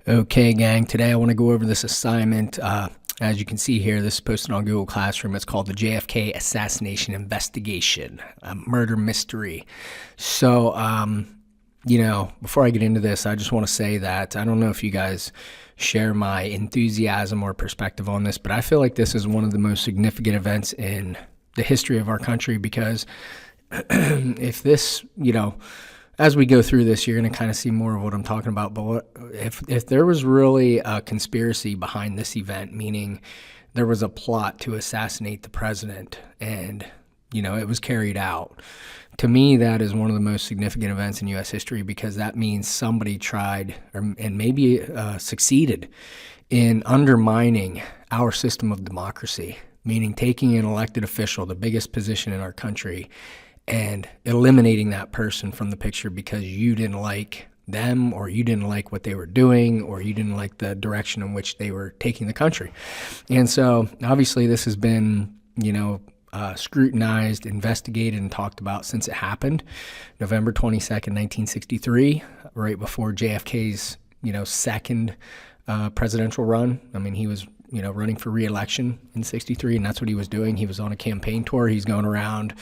Okay, gang, today I want to go over this assignment. As you can see here, this is posted on Google Classroom. It's called the JFK Assassination Investigation, a murder mystery. So, before I get into this, I just want to say that I don't know if you guys share my enthusiasm or perspective on this, but I feel like this is one of the most significant events in the history of our country because if this, as we go through this, you're going to kind of see more of what I'm talking about. But if there was really a conspiracy behind this event, meaning there was a plot to assassinate the president and, it was carried out, to me, that is one of the most significant events in U.S. history because that means somebody tried and maybe succeeded in undermining our system of democracy, meaning taking an elected official, the biggest position in our country, and eliminating that person from the picture because you didn't like them or you didn't like what they were doing or you didn't like the direction in which they were taking the country. And so obviously this has been, scrutinized, investigated, and talked about since it happened, November 22nd, 1963, right before JFK's, second presidential run. I mean, he was running for re-election in 63, and that's what he was doing. He was on a campaign tour. He's going around,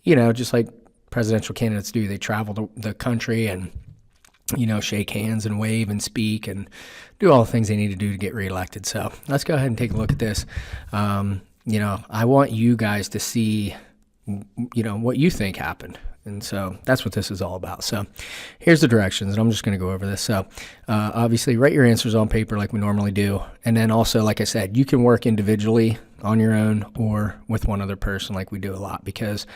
just like presidential candidates do. They travel the country and, shake hands and wave and speak and do all the things they need to do to get reelected. So let's go ahead and take a look at this. I want you guys to see, what you think happened. And so that's what this is all about. So here's the directions, and I'm just going to go over this. So obviously write your answers on paper like we normally do. And then also, like I said, you can work individually on your own or with one other person like we do a lot because,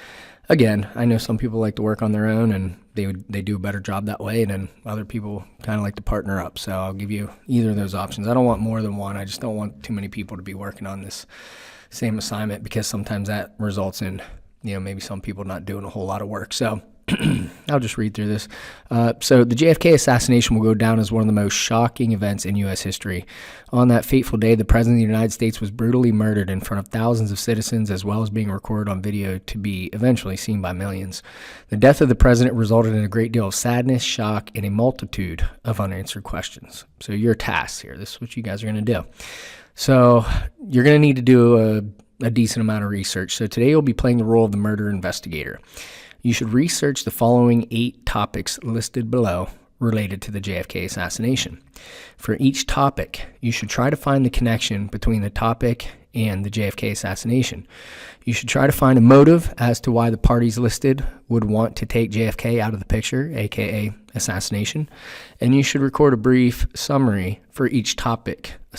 again, I know some people like to work on their own and they do a better job that way, and then other people kind of like to partner up. So I'll give you either of those options. I don't want more than one. I just don't want too many people to be working on this same assignment because sometimes that results in maybe some people not doing a whole lot of work. So I'll just read through this. So the JFK assassination will go down as one of the most shocking events in U.S. history. On that fateful day, the President of the United States was brutally murdered in front of thousands of citizens, as well as being recorded on video to be eventually seen by millions. The death of the President resulted in a great deal of sadness, shock, and a multitude of unanswered questions. So your task here, this is what you guys are going to do. So you're going to need to do a decent amount of research. So today you'll be playing the role of the murder investigator. You should research the following 8 topics listed below related to the JFK assassination. For each topic, you should try to find the connection between the topic and the JFK assassination. You should try to find a motive as to why the parties listed would want to take JFK out of the picture, aka assassination, and you should record a brief summary for each topic. The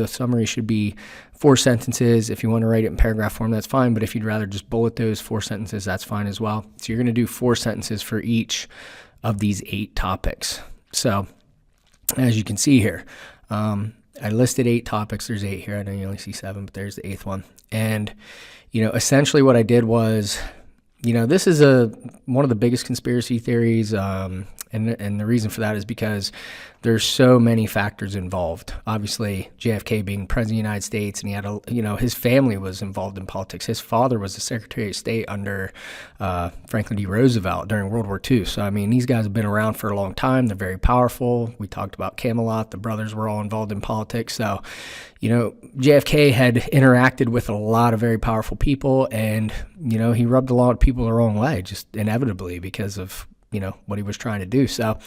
summary should be 4 sentences. If you want to write it in paragraph form, that's fine, but if you'd rather just bullet those 4 sentences, that's fine as well. So you're going to do 4 sentences for each of these 8 topics. So as you can see here, I listed 8 topics. There's 8 here. I know you only see 7, but there's the 8th one. And, essentially what I did was, this is one of the biggest conspiracy theories, and the reason for that is because there's so many factors involved. Obviously, JFK being president of the United States, and he had his family was involved in politics. His father was the Secretary of State under Franklin D. Roosevelt during World War II. So, these guys have been around for a long time. They're very powerful. We talked about Camelot. The brothers were all involved in politics. So, JFK had interacted with a lot of very powerful people, and, he rubbed a lot of people the wrong way, just inevitably because of what he was trying to do. So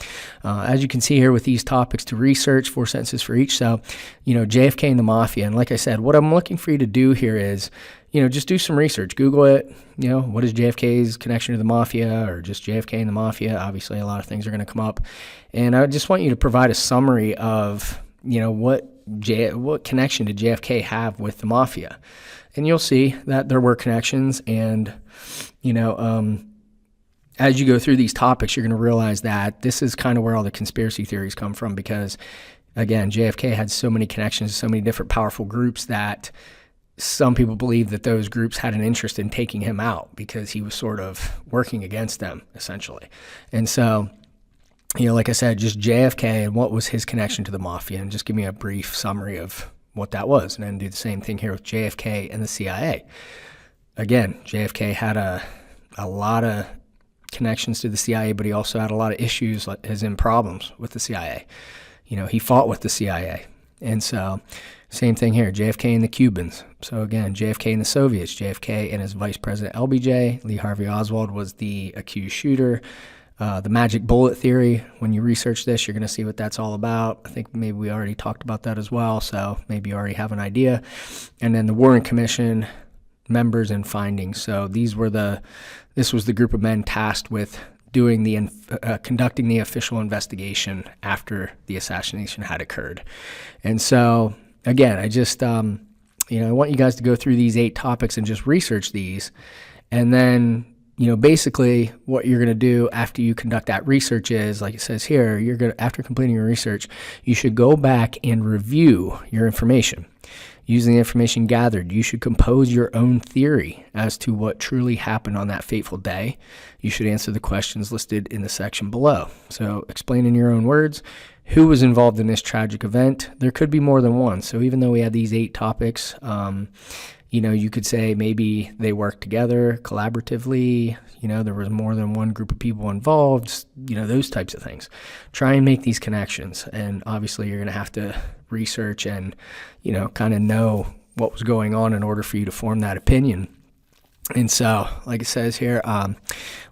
as you can see here with these topics to research, 4 sentences for each. So, JFK and the Mafia. And like I said, what I'm looking for you to do here is, just do some research. Google it. What is JFK's connection to the Mafia or just JFK and the Mafia? Obviously, a lot of things are going to come up. And I just want you to provide a summary of, what connection did JFK have with the Mafia? And you'll see that there were connections and, as you go through these topics, you're going to realize that this is kind of where all the conspiracy theories come from because, again, JFK had so many connections, so many different powerful groups that some people believe that those groups had an interest in taking him out because he was sort of working against them, essentially. And so, like I said, just JFK and what was his connection to the Mafia, and just give me a brief summary of what that was, and then do the same thing here with JFK and the CIA. Again, JFK had a lot of connections to the CIA, but he also had a lot of issues, as in problems with the CIA. he fought with the CIA. And so same thing here, JFK and the Cubans. So again, JFK and the Soviets, JFK and his vice president LBJ. Lee Harvey Oswald was the accused shooter. The magic bullet theory, when you research this, you're going to see what that's all about. I think maybe we already talked about that as well, so maybe you already have an idea. And then the Warren Commission members and findings. So this was the group of men tasked with conducting the official investigation after the assassination had occurred. And so, again, I just, I want you guys to go through these 8 topics and just research these. And then, basically what you're going to do after you conduct that research is, like it says here, after completing your research, you should go back and review your information. Using the information gathered, you should compose your own theory as to what truly happened on that fateful day. You should answer the questions listed in the section below. So explain in your own words who was involved in this tragic event. There could be more than one. So even though we had these 8 topics, you could say maybe they worked together collaboratively, there was more than one group of people involved, those types of things. Try and make these connections. And obviously you're going to have to research and, kind of know what was going on in order for you to form that opinion. And so, like it says here,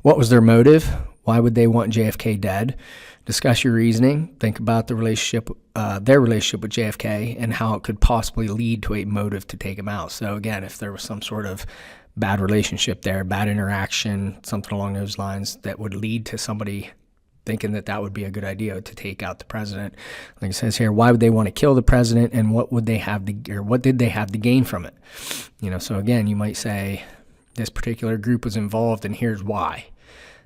what was their motive? Why would they want JFK dead? Discuss your reasoning. Think about their relationship with JFK and how it could possibly lead to a motive to take him out. So again, if there was some sort of bad relationship there, bad interaction, something along those lines that would lead to somebody thinking that would be a good idea to take out the president. Like it says here, why would they want to kill the president, and what did they have to gain from it? So again, you might say this particular group was involved, and here's why.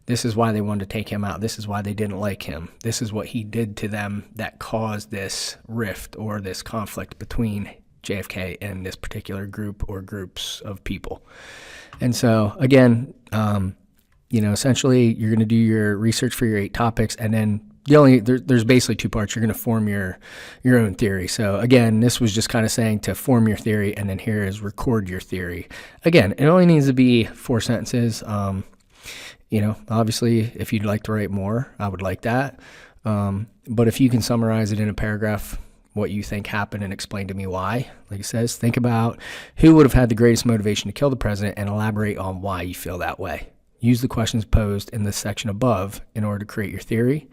This is why they wanted to take him out. This is why they didn't like him. This is what he did to them that caused this rift or this conflict between JFK and this particular group or groups of people. And so, again, essentially you're going to do your research for your 8 topics, and then there's basically 2 parts. You're going to form your own theory. So again, this was just kind of saying to form your theory, and then here is record your theory. Again, it only needs to be 4 sentences. Obviously, if you'd like to write more, I would like that. But if you can summarize it in a paragraph, what you think happened, and explain to me why. Like it says, think about who would have had the greatest motivation to kill the president and elaborate on why you feel that way. Use the questions posed in the section above in order to create your theory.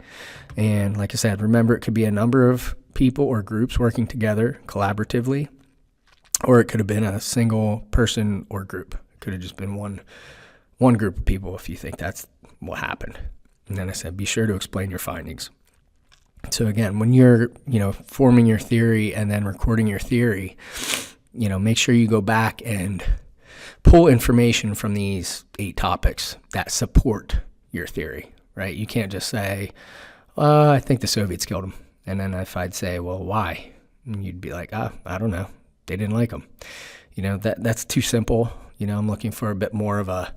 And like I said, remember, it could be a number of people or groups working together collaboratively, or it could have been a single person or group. It could have just been one group of people if you think that's what happened. And then I said, be sure to explain your findings. So again, when you're, forming your theory and then recording your theory, make sure you go back and pull information from these 8 topics that support your theory, right? You can't just say, I think the Soviets killed him. And then if I'd say, well, why? And you'd be like, I don't know. They didn't like him. That's too simple. I'm looking for a bit more of a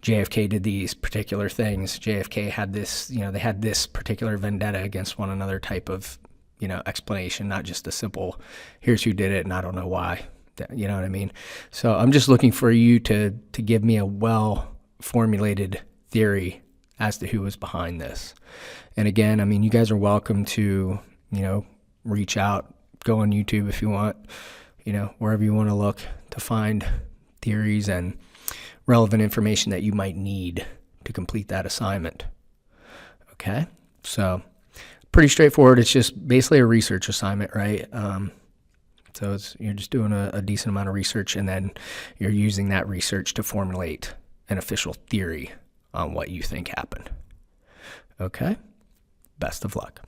JFK did these particular things. JFK had this, they had this particular vendetta against one another type of, explanation, not just a simple, here's who did it and I don't know why. You know what I mean? So I'm just looking for you to give me a well-formulated theory as to who was behind this. And again, you guys are welcome to, reach out, go on YouTube if you want, wherever you want to look to find theories and relevant information that you might need to complete that assignment. Okay, so pretty straightforward. It's just basically a research assignment, right? So you're just doing a decent amount of research, and then you're using that research to formulate an official theory on what you think happened. Okay, best of luck.